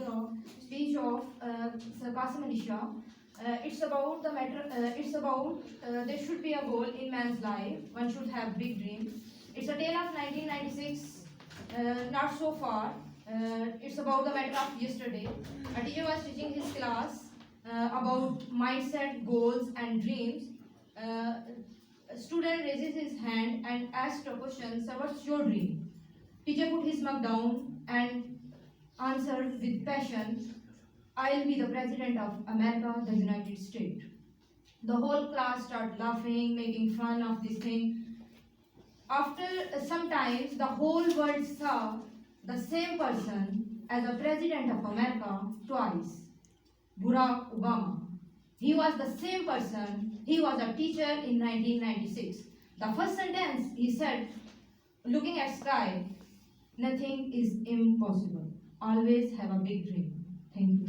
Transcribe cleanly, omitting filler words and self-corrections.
the speech of Sir Qasim Ali Shah. It's about the matter. It's about there should be a goal in man's life. One should have big dreams. It's a tale of 1996. Not so far. It's about the matter of yesterday. A teacher was teaching his class about mindset, goals, and dreams. A student raises his hand and asks a question. Sir, what's your dream? Teacher put his mug down and answered with passion, I'll be the President of America, the United States. The whole class started laughing, making fun of this thing. After some time, the whole world saw the same person as the President of America twice, Barack Obama. He was the same person. He was a teacher in 1996. The first sentence he said, looking at sky, nothing is impossible. Always have a big dream. Thank you.